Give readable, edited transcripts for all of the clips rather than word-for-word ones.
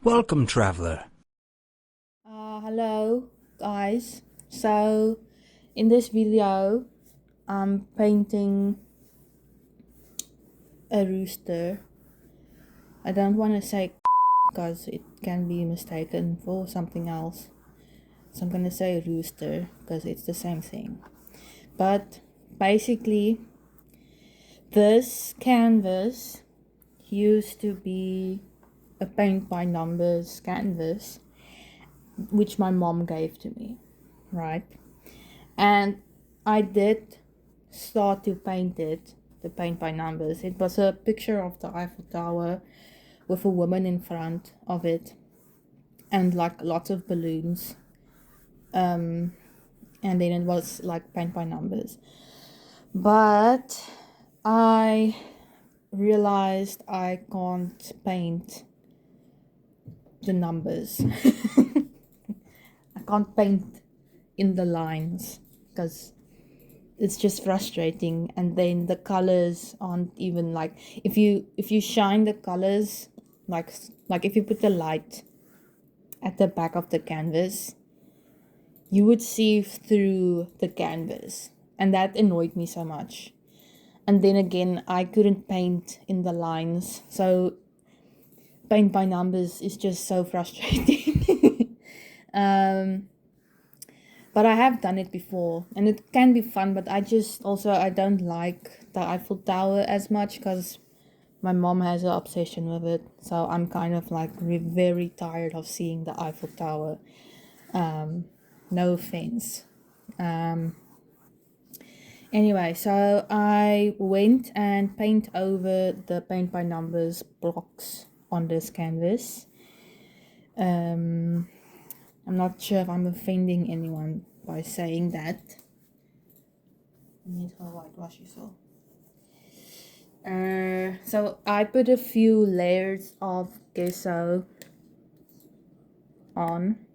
Welcome, traveler. Hello guys. So in this video I'm painting a rooster. I don't want to say because it can be mistaken for something else. So I'm gonna say rooster because it's the same thing. But basically this canvas used to be a paint by numbers canvas which my mom gave to me, right? And I did start to paint it, the paint by numbers. It was a picture of the Eiffel Tower with a woman in front of it and like lots of balloons. And then it was like paint by numbers. But I realized I can't paint the numbers. I can't paint in the lines because it's just frustrating, and then the colors aren't even like, if you shine the colors, like if you put the light at the back of the canvas, you would see through the canvas, and that annoyed me so much. And then again, I couldn't paint in the lines, so paint by numbers is just so frustrating. But I have done it before and it can be fun, but I don't like the Eiffel Tower as much because my mom has an obsession with it. So I'm kind of like very tired of seeing the Eiffel Tower. No offense. Anyway, so I went and paint over the paint by numbers blocks on this canvas. I'm not sure if I'm offending anyone by saying that. Net gaan whitewash hierso. So I put a few layers of gesso on.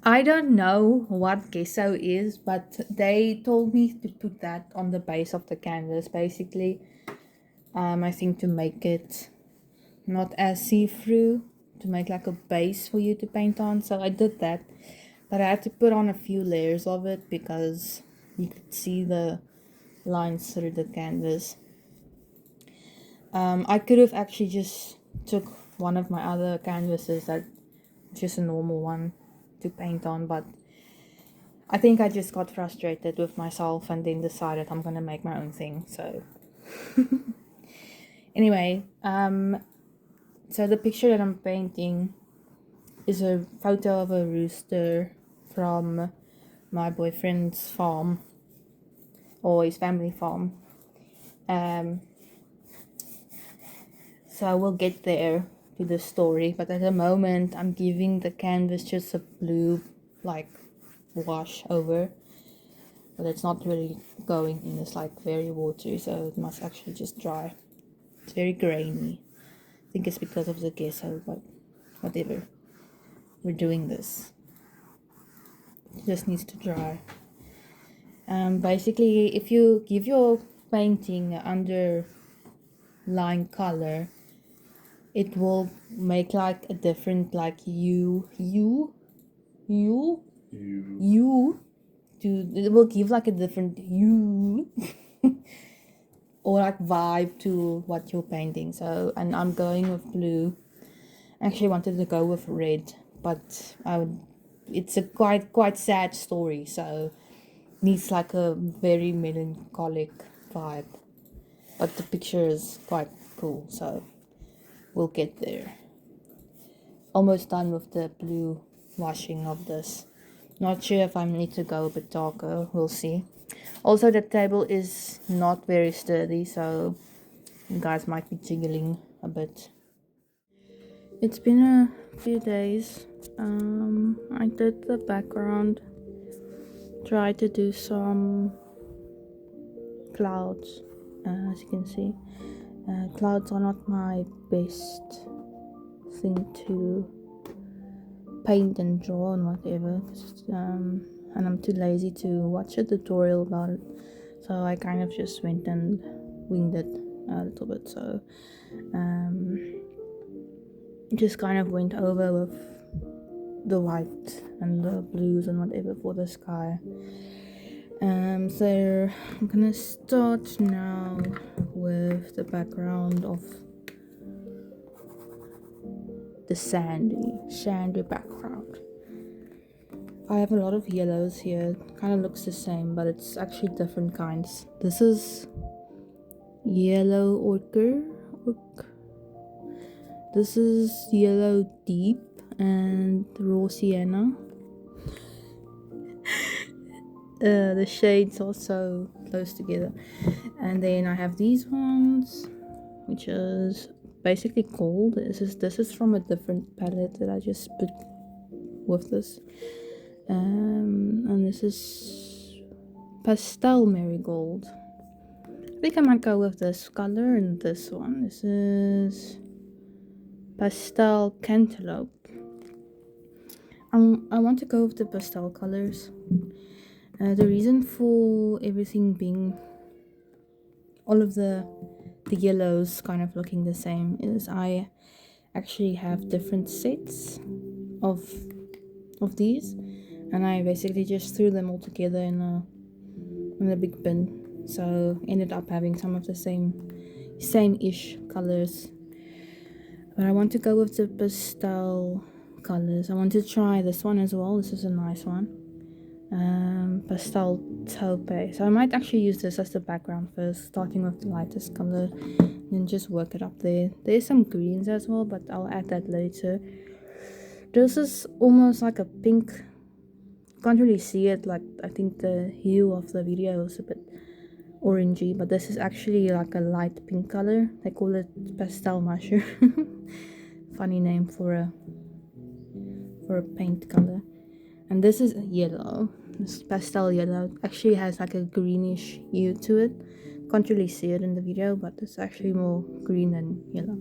I don't know what gesso is, but they told me to put that on the base of the canvas, basically. I think to make it not as see-through, to make like a base for you to paint on. So I did that, but I had to put on a few layers of it because you could see the lines through the canvas. I could have actually just took one of my other canvases that just a normal one to paint on, but I think I just got frustrated with myself and then decided I'm gonna make my own thing. So anyway, so the picture that I'm painting is a photo of a rooster from my boyfriend's farm, or his family farm. So we'll get there to the story, but at the moment I'm giving the canvas just a blue like wash over, but it's not really going in. It's like very watery, so it must actually just dry. It's very grainy. I think it's because of the gesso, but whatever, we're doing this. It just needs to dry. Basically, if you give your painting underline color, it will make like a different like you to, it will give like a different you or like vibe to what you're painting. So, and I'm going with blue. I actually wanted to go with red, but it's a quite sad story, so needs like a very melancholic vibe, but the picture is quite cool, so we'll get there. Almost done with the blue washing of this. Not sure if I need to go a bit darker, we'll see. Also, the table is not very sturdy, so you guys might be jiggling a bit. It's been a few days. I did the background, tried to do some clouds, as you can see. Clouds are not my best thing to paint and draw and whatever, and I'm too lazy to watch a tutorial about it, so I kind of just went and winged it a little bit. So just kind of went over with the white and the blues and whatever for the sky. So I'm gonna start now with the background of the sandy background. I have a lot of yellows here. Kind of looks the same, but it's actually different kinds. This is yellow ochre. This is yellow deep and raw sienna. The shades are so close together. And then I have these ones, which is basically gold. This is from a different palette that I just put with this. And this is pastel marigold. I think I might go with this color and this one. This is pastel cantaloupe. I want to go with the pastel colors. The reason for everything being all of the yellows kind of looking the same is I actually have different sets of these, and I basically just threw them all together in a big bin. So ended up having some of the same-ish colors. But I want to go with the pastel colors. I want to try this one as well. This is a nice one. Pastel taupe. So I might actually use this as the background first, starting with the lightest color, and just work it up there. There's some greens as well, but I'll add that later. This is almost like a pink. Can't really see it. Like, I think the hue of the video is a bit orangey, but this is actually like a light pink color. They call it pastel mushroom. Funny name for a paint color. And this is yellow. This pastel yellow actually has like a greenish hue to it. Can't really see it in the video, but it's actually more green than yellow.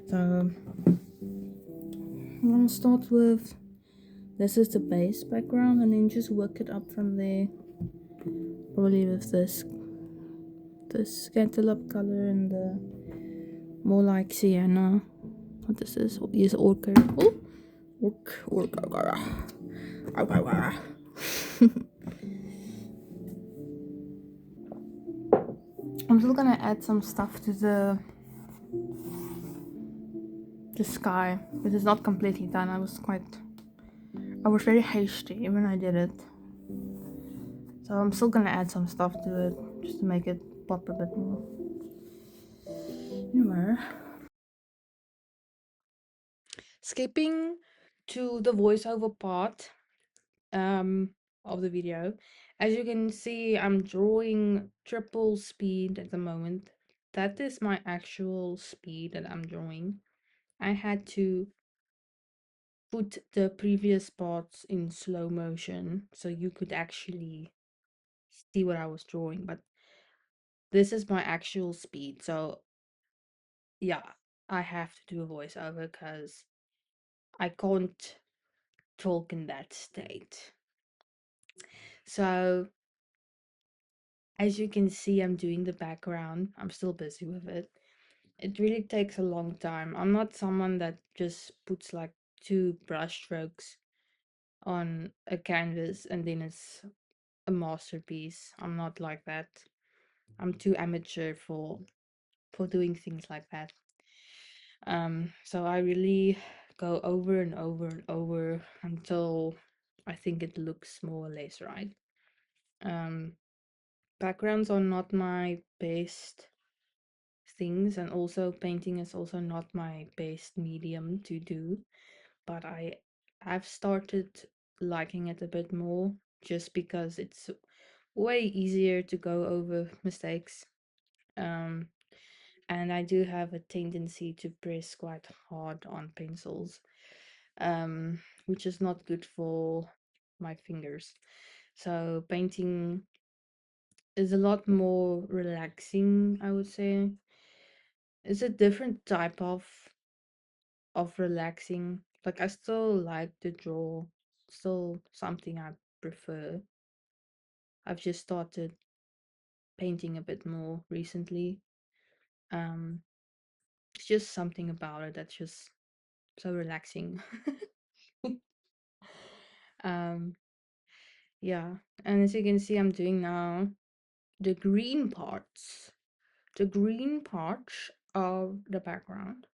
So I'm gonna start with this is the base background, and then just work it up from there. Probably with this cantaloupe color and the more like sienna. What this is ochre. Oh, ochre. I'm still gonna add some stuff to the sky, but it's not completely done. I was very hasty when I did it. So I'm still gonna add some stuff to it just to make it pop a bit more. Anyway. Skipping to the voiceover part of the video. As you can see, I'm drawing triple speed at the moment. That is my actual speed that I'm drawing. I had to put the previous parts in slow motion so you could actually see what I was drawing, but this is my actual speed. So yeah, I have to do a voiceover because I can't talk in that state. So as you can see, I'm doing the background. I'm still busy with it. It really takes a long time. I'm not someone that just puts like 2 brush strokes on a canvas and then it's a masterpiece. I'm not like that. I'm too amateur for doing things like that. So I really go over and over and over until I think it looks more or less right. Um, Backgrounds are not my best things, and also painting is also not my best medium to do, but I've started liking it a bit more just because it's way easier to go over mistakes. Um, and I do have a tendency to press quite hard on pencils, which is not good for my fingers. So painting is a lot more relaxing, I would say. It's a different type of relaxing. Like, I still like to draw, still something I prefer. I've just started painting a bit more recently. Um, it's just something about it that's just so relaxing. um yeah, and as you can see, I'm doing now the green parts, of the background.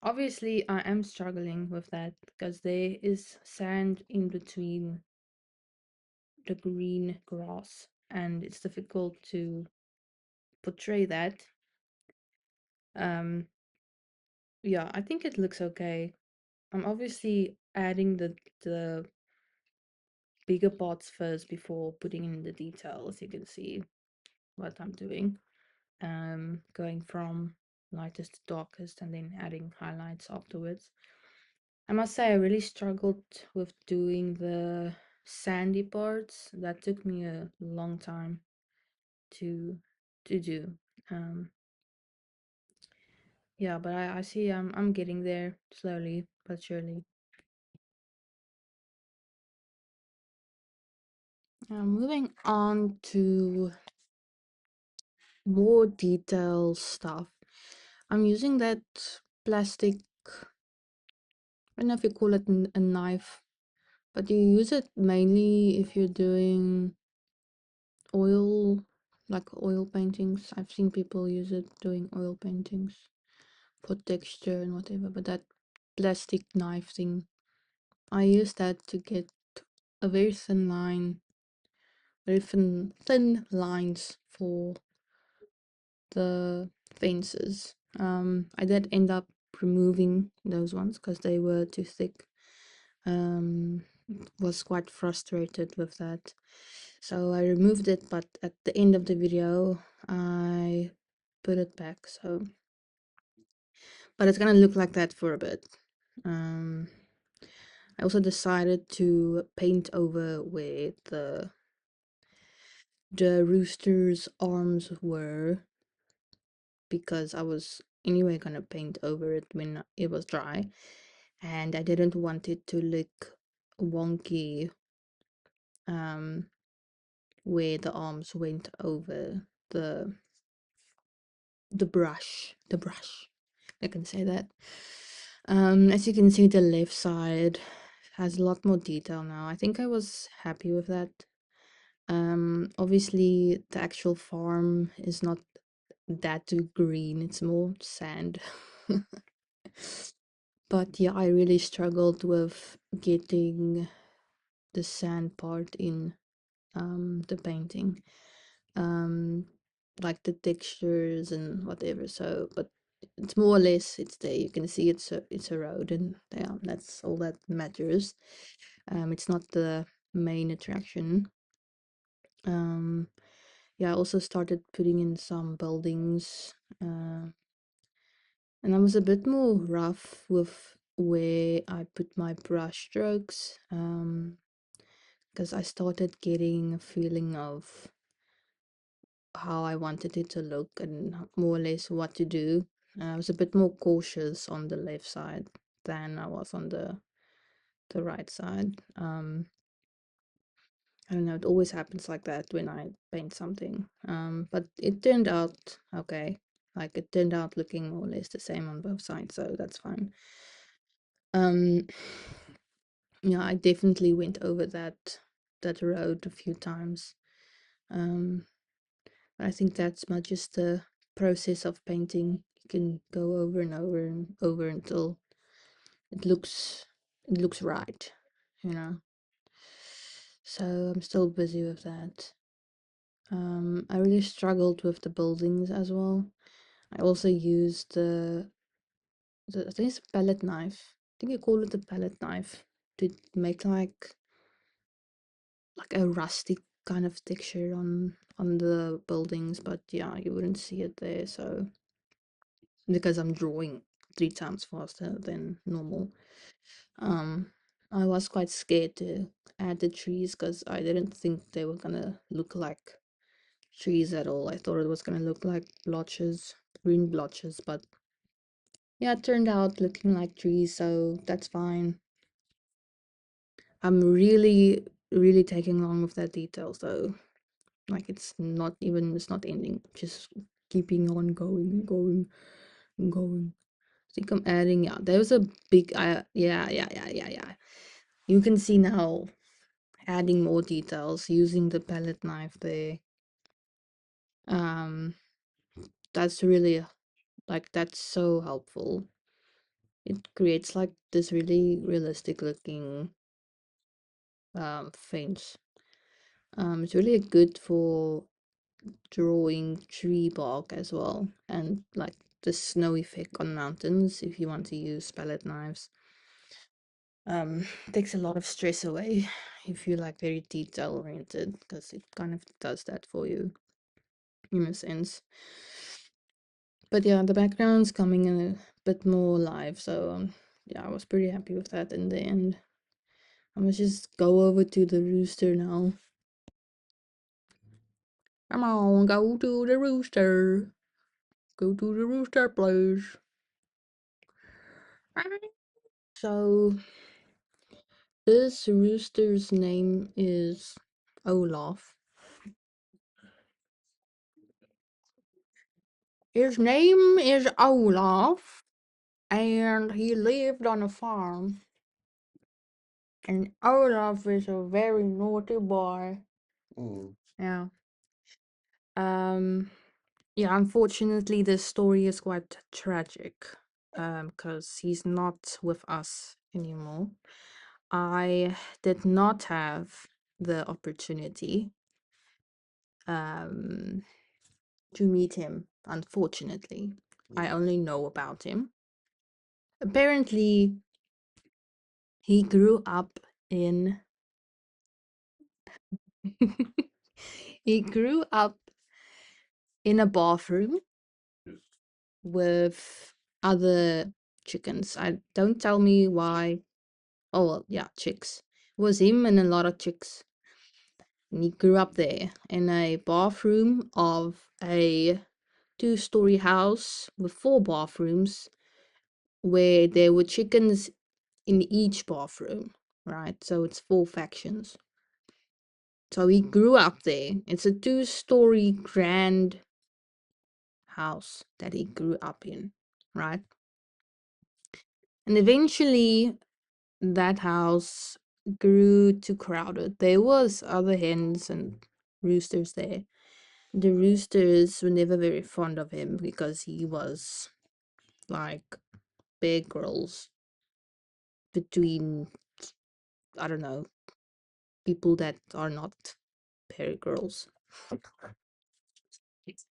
Obviously I am struggling with that because there is sand in between the green grass and it's difficult to portray that. um yeah, I think it looks okay. I'm obviously adding the bigger parts first before putting in the details. You can see what I'm doing. Going from lightest to darkest and then adding highlights afterwards. I must say I really struggled with doing the sandy parts. That took me a long time to do. Um, yeah, but I see I'm getting there slowly but surely. Moving on to more detailed stuff. I'm using that plastic, I don't know if you call it a knife, but you use it mainly if you're doing oil, like oil paintings. I've seen people use it doing oil paintings for texture and whatever, but that plastic knife thing, I use that to get a very thin line, very thin lines for the fences. I did end up removing those ones because they were too thick. Was quite frustrated with that, so I removed it, but at the end of the video I put it back. So, but it's gonna look like that for a bit. um I also decided to paint over where the rooster's arms were, because I was anyway gonna paint over it when it was dry, and I didn't want it to look wonky where the arms went over the the brush. I can say that. As you can see, the left side has a lot more detail now. I think I was happy with that. Obviously the actual farm is not that too green, it's more sand. But yeah, I really struggled with getting the sand part in the painting, um like the textures and whatever. So but it's more or less, it's there. You can see it's a road, and yeah, that's all that matters. It's not the main attraction. um yeah, I also started putting in some buildings, and I was a bit more rough with where I put my brush strokes, because I started getting a feeling of how I wanted it to look and more or less what to do. I was a bit more cautious on the left side than I was on the right side. I don't know, it always happens like that when I paint something. But it turned out okay. Like it turned out looking more or less the same on both sides, so that's fine. Um, yeah, I definitely went over that road a few times. Um, I think that's much just the process of painting. You can go over and over and over until it looks right, you know. So I'm still busy with that. I really struggled with the buildings as well. I also used the I think it's a palette knife. I think you call it a palette knife to make like a rustic kind of texture on the buildings, but yeah, you wouldn't see it there. So because I'm drawing 3 times faster than normal. Um, I was quite scared to add the trees because I didn't think they were gonna look like trees at all. I thought it was gonna look like blotches, green blotches, but yeah, it turned out looking like trees, so that's fine. I'm really taking long with that detail, so like it's not ending, just keeping on going, going, going. think I'm adding, yeah, there was a big, yeah. You can see now, adding more details using the palette knife there. Um, that's really, like, that's so helpful. It creates like this really realistic looking fence. It's really good for drawing tree bark as well, and like the snow effect on mountains if you want to use palette knives. Takes a lot of stress away if you're like very detail oriented, because it kind of does that for you in a sense. But yeah, the background's coming in a bit more live, so yeah, I was pretty happy with that in the end. I must just go over to the rooster now. Come on, go to the rooster. Go to the rooster, please. So, this rooster's name is Olaf. His name is Olaf, and he lived on a farm. And Olaf is a very naughty boy. Yeah. Um, yeah, unfortunately, this story is quite tragic, because he's not with us anymore. I did not have the opportunity um to meet him, unfortunately. I only know about him. Apparently, he grew up in he grew up in a bathroom with other chickens. I don't tell me why. Oh well, yeah, chicks. It was him and a lot of chicks. And he grew up there in a bathroom of a two-story house with four bathrooms where there were chickens in each bathroom, right? So it's four factions. So he grew up there. It's a two-story grand house that he grew up in, right? And eventually that house grew too crowded. There was other hens and roosters there. The roosters were never very fond of him because he was like Bear Grylls between, I don't know, people that are not Bear Grylls.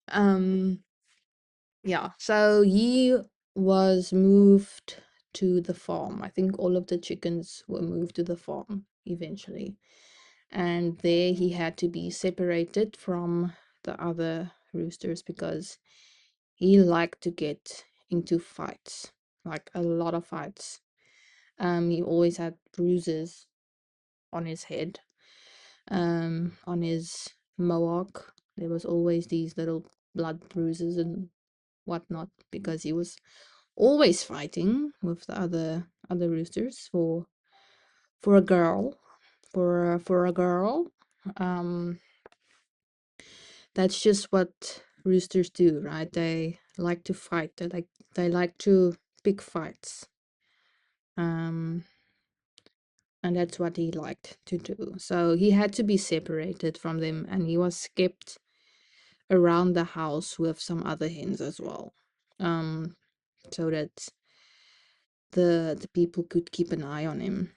Um, yeah, so he was moved to the farm. I think all of the chickens were moved to the farm eventually. And there he had to be separated from the other roosters because he liked to get into fights, like a lot of fights. He always had bruises on his head, on his mohawk. There was always these little blood bruises and whatnot because he was always fighting with the other roosters for a girl, for a girl. Um, that's just what roosters do, right? They like to fight. They like to pick fights. Um, and that's what he liked to do. So he had to be separated from them, and he was kept around the house with some other hens as well, so that the people could keep an eye on him.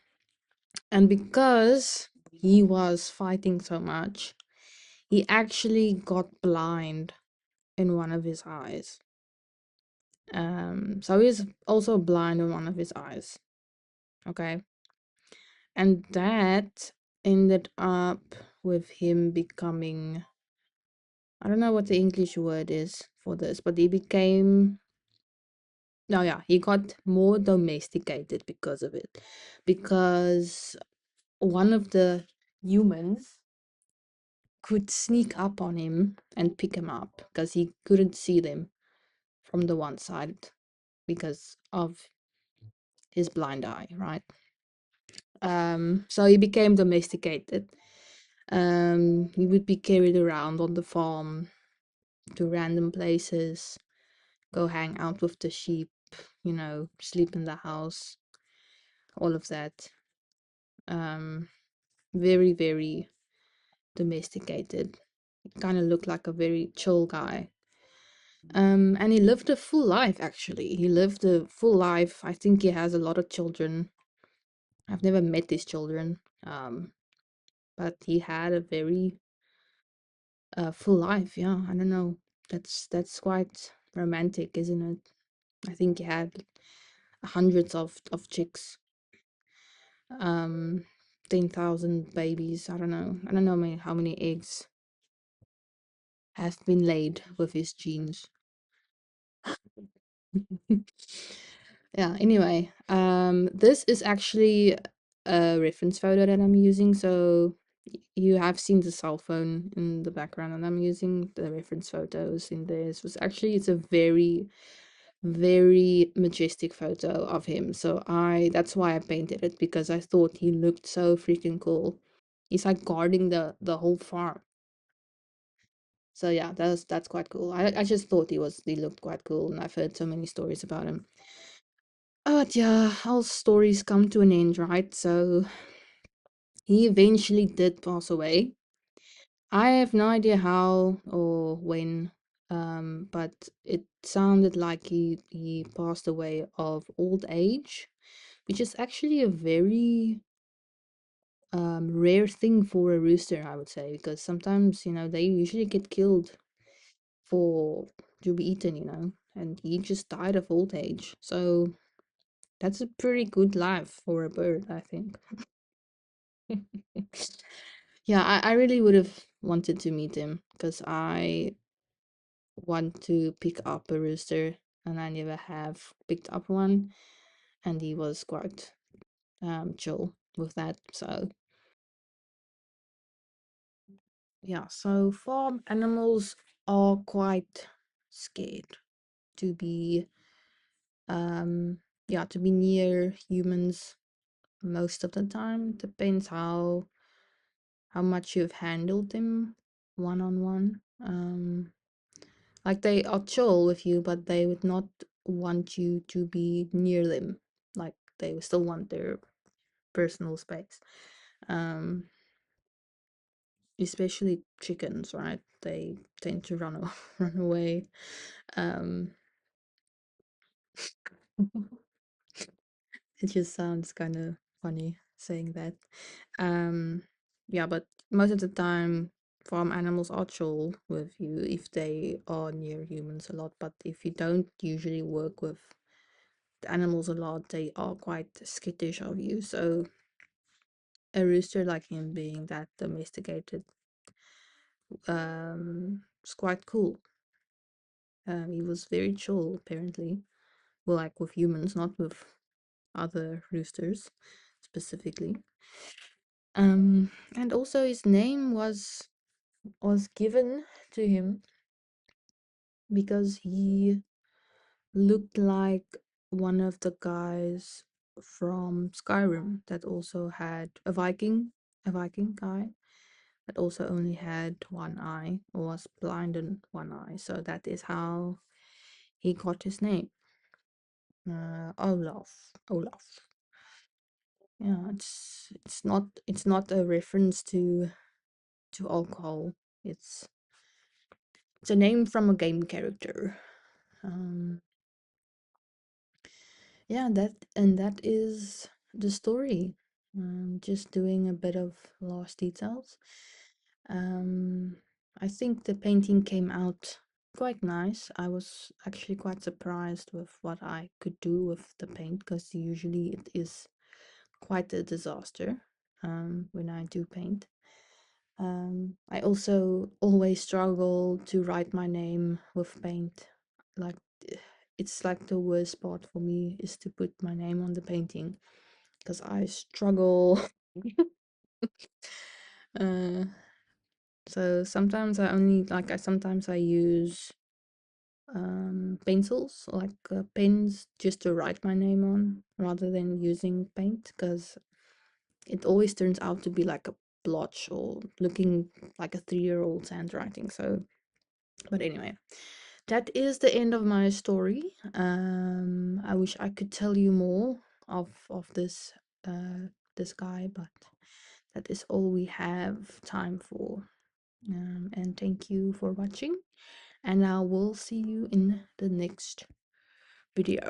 And because he was fighting so much, he actually got blind in one of his eyes. So he's also blind in one of his eyes. Okay. And that ended up with him becoming, I don't know what the English word is for this, but he became, no, yeah, he got more domesticated because of it. Because one of the humans could sneak up on him and pick him up because he couldn't see them from the one side because of his blind eye, right? So he became domesticated. He would be carried around on the farm to random places, go hang out with the sheep, sleep in the house, all of that. Um, Very, very domesticated. Kind of looked like a very chill guy. And he lived a full life, actually. He lived a full life. I think he has a lot of children. I've never met these children. But he had a very full life. Yeah, I don't know. That's quite romantic, isn't it? I think he had hundreds of chicks. 10,000 babies. I don't know. I don't know how many eggs have been laid with his genes. Yeah, anyway, this is actually a reference photo that I'm using. So you have seen the cell phone in the background, and I'm using the reference photos in this. It's a very, very majestic photo of him. So that's why I painted it, because I thought he looked so freaking cool. He's like guarding the whole farm. So yeah, that's quite cool. I just thought he looked quite cool, and I've heard so many stories about him. But yeah, all stories come to an end, right? So he eventually did pass away. I have no idea how or when, but it sounded like he passed away of old age, which is actually a very rare thing for a rooster, I would say, because sometimes they usually get killed for to be eaten, and he just died of old age. So that's a pretty good life for a bird, I think. Yeah, I really would have wanted to meet him, because I want to pick up a rooster and I never have picked up one, and he was quite chill with that. So yeah, so farm animals are quite scared to be to be near humans most of the time. Depends how much you've handled them one on one. Like, they are chill with you, but they would not want you to be near them. Like, they would still want their personal space. Um, Especially chickens, right? They tend to run away. Um, it just sounds kind of funny saying that. Um, yeah, but most of the time, farm animals are chill with you if they are near humans a lot. But if you don't usually work with the animals a lot, they are quite skittish of you. So a rooster like him being that domesticated, it's quite cool. He was very chill, apparently. Well, like with humans, not with other roosters specifically. And also his name was given to him because he looked like one of the guys from Skyrim that also had a Viking guy that also only had one eye, or was blind in one eye. So that is how he got his name. Olaf. Olaf. Yeah, it's not a reference to alcohol. It's a name from a game character. Um, yeah, that is the story. Just doing a bit of lost details. Um, I think the painting came out quite nice. I was actually quite surprised with what I could do with the paint, because usually it is quite a disaster when I do paint. I also always struggle to write my name with paint. Like, it's like the worst part for me is to put my name on the painting, because I struggle. uh, so sometimes I use pencils, like pens, just to write my name on rather than using paint, because it always turns out to be like a blotch or looking like a 3-year-old's handwriting. So, but anyway, that is the end of my story. I wish I could tell you more of this guy, but that is all we have time for. And thank you for watching, and I will see you in the next video.